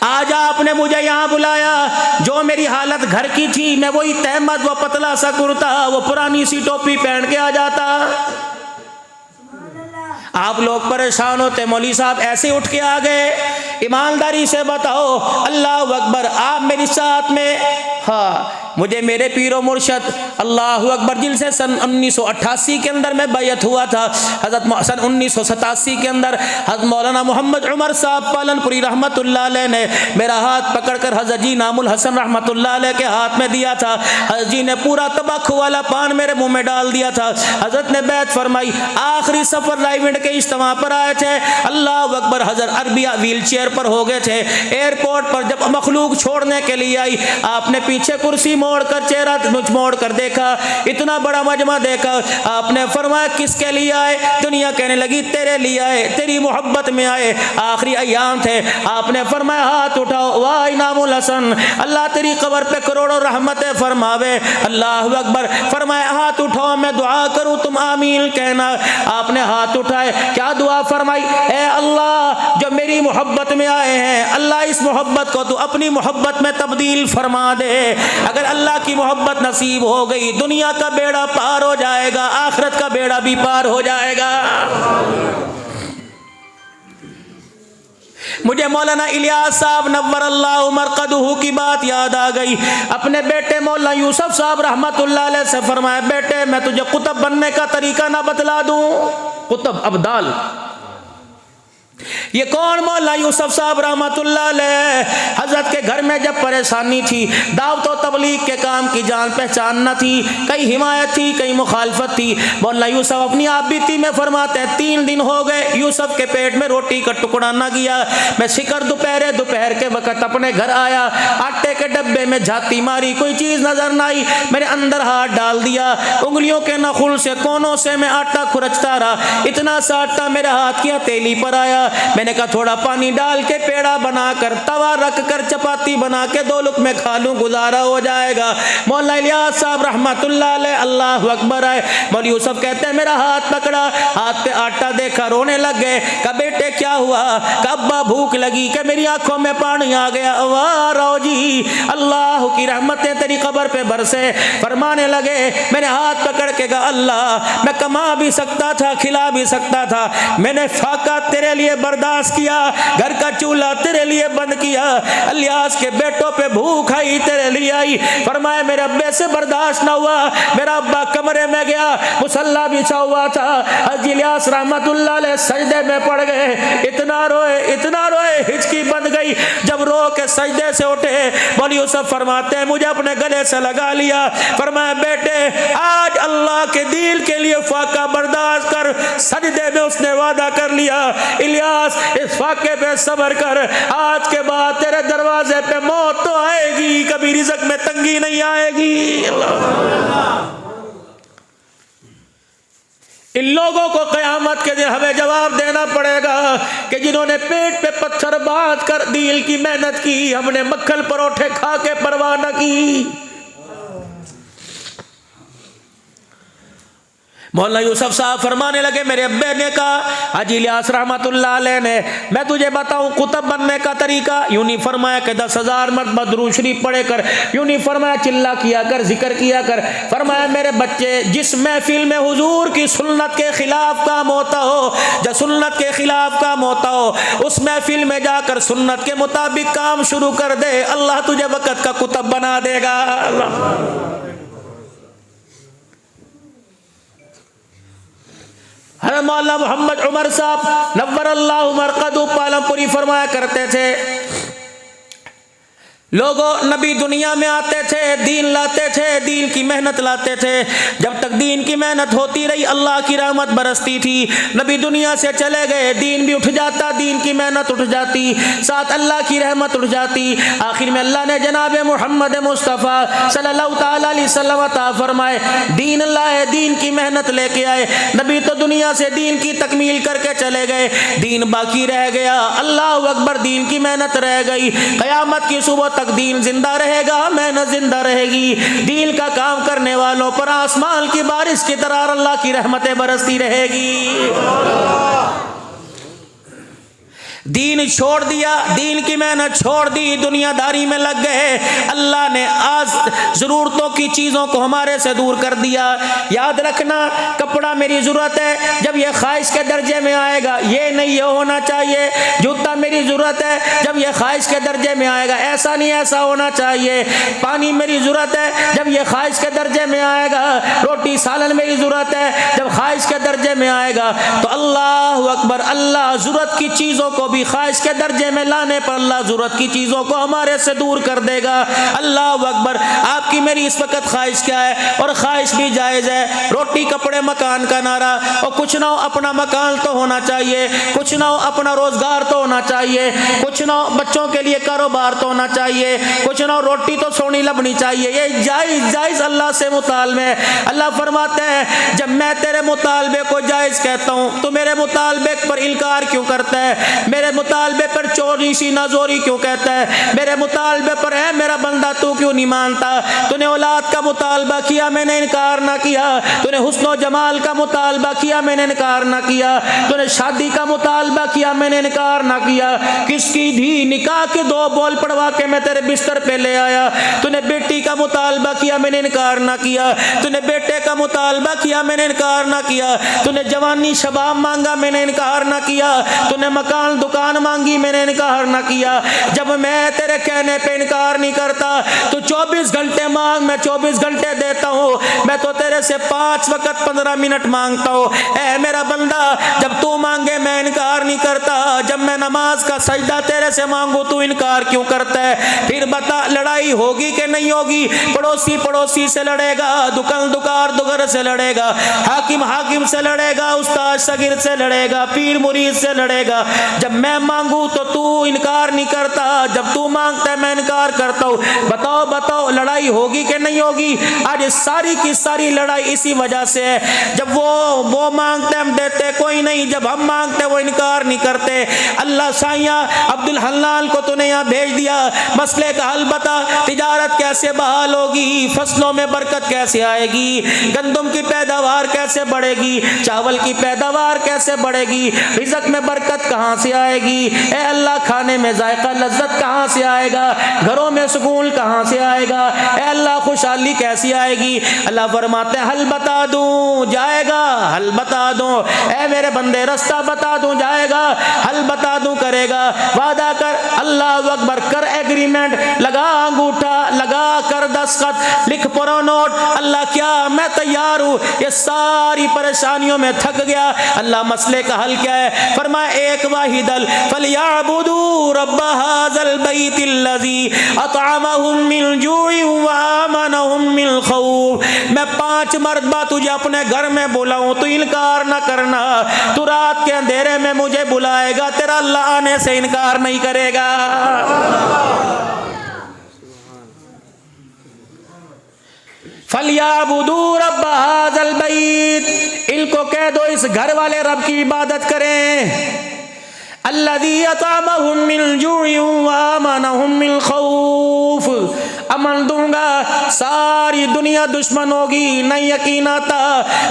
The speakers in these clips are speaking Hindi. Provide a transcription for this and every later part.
आज आपने मुझे यहाँ बुलाया, जो मेरी हालत घर की थी, मैं वही तहमद, वो पतला सा कुर्ता, वो पुरानी सी टोपी पहन के आ जाता। आप लोग परेशान होते, मौलवी साहब ऐसे उठ के आ गए। ईमानदारी से बताओ, अल्लाह अकबर, आप मेरे साथ में, हाँ, मुझे मेरे पीरो मुर्शद अल्लाह अकबर जिनसे सन 1988 के अंदर में बैयत हुआ था, हज़रत सन 1987 के अंदर हज़रत मौलाना मोहम्मद उमर साहब पालनपुरी रहमतुल्लाह अलैह ने मेरा हाथ पकड़कर हज़रत जी नामुल हसन रहमतुल्लाह अलैह के हाथ में दिया था। हज़रत जी ने पूरा तंबाकू वाला पान मेरे मुंह में डाल दिया था। हज़रत ने बैत फरमाई। आखिरी सफ़र रायविंड के इज्तिमा पर आए थे, अल्लाह अकबर, हज़रत अरबिया व्हील चेयर पर हो गए थे। एयरपोर्ट पर जब मखलूक छोड़ने के लिए आई, आपने पीछे कुर्सी मोड़ कर, चेहरा मोड़ कर देखा, इतना बड़ा मजमा देखा। आपने फरमाया किसके लिए आए? दुनिया कहने लगी तेरे लिए आए, तेरी मोहब्बत में आए। आखिरी अयाम थे। आपने फरमाया हाथ उठाओ, वाह इनामुल हसन, अल्लाह तेरी कब्र पे करोड़ों रहमतें फरमावे। अल्लाह अकबर। फरमाया हाथ उठाओ, मैं दुआ करूं, तुम आमीन कहना। आपने हाथ उठाए, क्या दुआ फरमाई? ए अल्लाह, जो मेरी मोहब्बत में आए हैं, अल्लाह इस मोहब्बत को तू अपनी मोहब्बत में तब्दील फरमा दे। अगर अल्लाह की मोहब्बत नसीब हो गई, दुनिया का बेड़ा पार हो जाएगा, आखिरत का बेड़ा भी पार हो जाएगा। मुझे मौलाना इलियास साहब नव्वरल्लाहु मरकदहू की बात याद आ गई। अपने बेटे मौलाना यूसुफ साहब रहमतुल्लाह अलैह से फरमाया, बेटे मैं तुझे कुतुब बनने का तरीका ना बतला दूं? कुतुब अब्दाल। ये कौन? मौलाना यूसुफ साहब रहमतुल्लाह अलैह। हजरत के घर में जब परेशानी थी, दावत और तबलीग के काम की जान पहचान न थी, कहीं हिमायत थी, कहीं मुखालफत थी। मौलाना यूसुफ अपनी आप बीती में फरमाते हैं, 3 दिन हो गए यूसुफ के पेट में रोटी का टुकड़ा ना गया। मैं शिकर दोपहर के वक्त अपने घर आया, आटे के डब्बे में झाती मारी, कोई चीज नजर ना आई। मैंने अंदर हाथ डाल दिया, उंगलियों के नखुल से कोनों से मैं आटा खुरचता रहा। इतना सा आटा मेरे हाथ की हथेली पर आया। मैंने कहा थोड़ा पानी डाल के पेड़ा बनाकर, तवा रख कर चपाती बना के 2 लुक़मे खा लूं, गुजारा हो जाएगा। मौलाना इलियास साहब रहमतुल्लाह अलैह, अल्लाह अकबर आए। मौलवी यूसुफ कहते हैं मेरा हाथ पकड़ा, हाथ पे आटा देखा, रोने लग गए। कहा बेटे क्या हुआ? कहा अब्बा भूख लगी, कि मेरी आंखों में पानी आ गया। वाह रो जी, अल्लाह की रहमतें तेरी कब्र पे बरसे। फरमाने लगे, मैंने हाथ पकड़ के कहा अल्लाह, मैं कमा भी सकता था, खिला भी सकता था, मैंने फाका तेरे लिए बर्दाश्त किया, घर का चूल्हा तेरे लिए बंद किया, इलियास के बेटों पे भूख आई तेरे लिए आई। फरमाया मेरे अब्बे से बर्दाश्त ना हुआ, मेरा अब्बा कमरे में गया, मुसल्ला बिछा हुआ था, हज़रत इलियास रहमतुल्लाह अलैह सजदे में पड़ गए। इतना रोए, हिचकी बंद गई। जब रो के सजदे से उठे, मौलवी यूसुफ फरमाते हैं मुझे अपने गले से लगा लिया। फरमाया बेटे आज अल्लाह के दीन के लिए फाका बर्दाश्त कर। सजदे में उसने वादा कर लिया, इलियास इस फाके पे सब्र कर, आज के बाद तेरे दरवाजे पे मौत तो आएगी, कभी रिज़्क़ में तंगी नहीं आएगी। इन लोगों को क़यामत के दिन हमें जवाब देना पड़ेगा कि जिन्होंने पेट पे पत्थर बांध कर दीन की मेहनत की, हमने मक्खन परोठे खा के परवाह न की। मौलाना यूसुफ साहब फरमाने लगे, मेरे अब्बे ने कहा, हाजी इलियास रहमतुल्लाह अलैह ने, मैं तुझे बताऊं कुतुब बनने का तरीका? यूं नहीं फरमाया कि 10,000 मरतबा दुरूद शरीफ पढ़े कर, यूं नहीं फरमाया चिल्ला किया कर, जिक्र किया कर। फरमाया मेरे बच्चे, जिस महफिल में हुजूर की सुन्नत के खिलाफ काम होता हो, जो सुन्नत के खिलाफ काम होता हो, उस महफिल में जाकर सुन्नत के मुताबिक काम शुरू कर दे, अल्लाह तुझे वक़्त का कुतुब बना देगा। हज़रत मौलाना मोहम्मद उमर साहब नव्वरल्लाहु मरकदहू पालमपुरी फरमाया करते थे, लोगों नबी दुनिया में आते थे, दीन लाते थे, दीन की मेहनत लाते थे। जब तक दीन की मेहनत होती रही, अल्लाह की रहमत बरसती थी। नबी दुनिया से चले गए, दीन भी उठ जाता, दीन की मेहनत उठ जाती, साथ अल्लाह की रहमत उठ जाती। आखिर में अल्लाह ने जनाब मोहम्मद मुस्तफ़ा सल्लल्लाहु ताला अलैहि वसल्लम अता फरमाए, दीन लाए, दीन की मेहनत लेके आए। नबी तो दुनिया से दीन की तकमील करके चले गए, दीन बाकी रह गया। अल्लाह अकबर, दीन की मेहनत रह गई। क़यामत की सुबह दीन जिंदा रहेगा, मेहनत जिंदा रहेगी। दीन का काम करने वालों पर आसमान की बारिश की तरह अल्लाह की रहमतें बरसती रहेगी। दीन छोड़ दिया, दीन की मेहनत छोड़ दी, दुनियादारी में लग गए। अल्लाह ने आज ज़रूरतों की चीज़ों को हमारे से दूर कर दिया। याद रखना, कपड़ा मेरी ज़रूरत है, जब ये ख्वाहिश के दर्जे में आएगा ये नहीं ये होना चाहिए। जूता मेरी ज़रूरत है, जब ये ख्वाहिश के दर्जे में आएगा ऐसा नहीं ऐसा होना चाहिए। पानी मेरी ज़रूरत है, जब ये ख्वाहिश के दर्जे में आएगा। रोटी सालन मेरी ज़रूरत है, जब ख्वाहिश के दर्जे में आएगा। तो अल्लाह अकबर, अल्लाह ज़रूरत की चीज़ों को भी ख्वाहिश के दर्जे में लाने पर अल्लाह ज़रूरत की चीज़ों को हमारे से दूर कर देगा। अल्लाह अकबर। आपकी मेरी इस वक्त ख्वाहिश क्या है? और ख्वाहिश भी जायज़ है, रोटी कपड़े मकान का नारा। और कुछ ना हो अपना मकान तो होना चाहिए, कुछ ना हो अपना रोज़गार तो होना चाहिए, कुछ ना हो बच्चों के लिए कारोबार तो होना चाहिए, कुछ ना हो रोटी तो सोनी लबनी चाहिए। ये जायज़ जायज़ अल्लाह से मुतालबे है। अल्लाह फरमाते हैं जब मैं तेरे मुतालबे को जायज़ कहता हूँ तो मेरे मुतालबे पर इनकार क्यों करता है? मेरे मुतालबे पर चोरी सी नजोरी क्यों कहता है? मेरे मुतालबे पर है मेरा बंदा तू क्यों नहीं मानता? तूने औलाद का मुतालबा किया, मैंने इनकार ना किया। तूने हुस्न जमाल का मुतालबा किया, मैंने इनकार ना किया। तूने शादी का मुतालबा किया, मैंने इनकार ना किया। किसकी धी निकाह के 2 बोल पढ़वा के मैं तेरे बिस्तर पे ले आया। तूने बेटी का मुतालबा किया, मैंने इनकार ना किया। तूने बेटे का मुतालबा किया, मैंने इनकार ना किया। तूने जवानी शबाब मांगा, मैंने इनकार ना किया। तूने मकान दुकान मांगी, मैंने इनकार ना किया। जब मैं तेरे कहने पे इनकार नहीं करता तो 24 घंटे मांग, मैं 24 घंटे देता हूँ। मैं तो तेरे से 5 वक्त 15 मिनट मांगता हूँ। ऐ मेरा बंदा, जब तू मांगे मैं इनकार नहीं करता। जब मैं नमाज का सजदा तेरे से मांगू तू इनकार क्यों करता है? फिर बता, लड़ाई होगी कि नहीं होगी? पड़ोसी पड़ोसी से लड़ेगा, दुकानदार दुकान से लड़ेगा, हाकिम हाकिम से लड़ेगा, उस्ताद शागिर्द से लड़ेगा, पीर मुरीद से लड़ेगा। जब मैं मांगू तो तू इनकार नहीं करता, जब तू मांगता है मैं इनकार करता हूँ। बताओ बताओ, लड़ाई होगी कि नहीं होगी? आज सारी की सारी लड़ाई इसी वजह से है। जब वो मांगते हम देते कोई नहीं, जब हम मांगते वो इनकार नहीं करते। अल्लाह साइया अब्दुल हल्लाल को तूने यहाँ भेज दिया, मसले का हल बता, तिजारत कैसे बहाल होगी, फसलों में बरकत कैसे आएगी, गंदम की पैदावार कैसे बढ़ेगी, चावल की पैदावार कैसे बढ़ेगी, रिज़्क़ में बरकत कहाँ से आएगी? ए अल्लाह, खाने में जायका लज्जत कहाँ से आएगा? घरों में सुकून कहाँ से आएगा? ए अल्लाह, खुशहाली कैसी आएगी? अल्लाह फरमाते हैं हल बता दूं जाएगा, हल बता दूं। ए मेरे बंदे, रास्ता बता दूं जाएगा, हल बता दूं करेगा। वादा कर, अल्लाह अकबर, कर एग्रीमेंट, लगा अंगूठा, लगा कर दस्तखत, लिख परो नोट। अल्लाह क्या, मैं तैयार हूँ, ये सारी परेशानियों में थक गया। अल्लाह मसले का हल क्या है? फरमाया एक वाहिदल फलियाबुदू रब्ब हाज़ल बैतिल्लज़ी अतअमहुम मिन जूइन व आमनहुम मिन खौफ। मैं 5 मरतबा तुझे अपने घर में बुलाऊं, तू इनकार ना करना। तू रात के अंधेरे में मुझे बुलाएगा, तेरा अल्लाह आने से इनकार नहीं करेगा। फलियाबुदू रब्ब हाज़ल बैत, इनको कह दो इस घर वाले रब की इबादत करें। अल्लज़ी अतअमहुम मिन जूइन व आमनहुम मिन खौफ, अमन दूंगा, सारी दुनिया दुश्मन होगी, नहीं यकीन आता।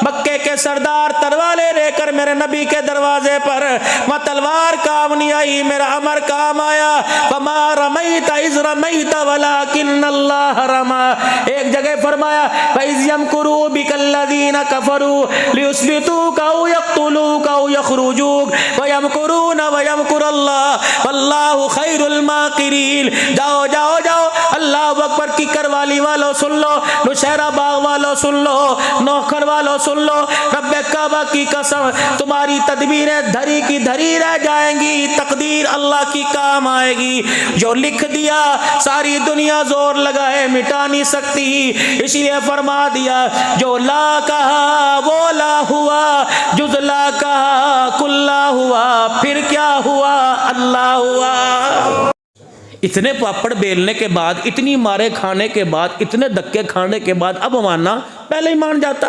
मक्के के सरदार तलवारें लेकर मेरे नबी के दरवाजे पर, वह तलवार काम नहीं आई, मेरा अमर काम आया। फमा रमैत इज़ रमैत वलाकिन्नल्लाह रमा। एक जगह फरमाया फइज़ यमकुरू बिकल्लज़ीना कफरू लियुस्बितूका औ यक़्तुलूका औ यख़्रुजूक व यमकुरून व यमकुरुल्लाह वल्लाहु खैरुल माकिरीन। जाओ जाओ जाओ, अल्लाह अकबर की करवाली वालों सुन लो, नुशहरा बाग वालों सुन लो, नौखर वालों सुन लो, रब्बे काबा की कसम, तुम्हारी तदबीरें धरी की धरी रह जाएंगी, तकदीर अल्लाह की काम आएगी। जो लिख दिया सारी दुनिया जोर लगाए मिटा नहीं सकती, इसलिए फरमा दिया जो ला कहा वो ला हुआ, जुज़ ला कहा कुल्ला हुआ, फिर क्या हुआ? अल्लाह हुआ। इतने पापड़ बेलने के बाद, इतनी मारे खाने के बाद, इतने धक्के खाने के बाद अब मानना, पहले ही मान जाता।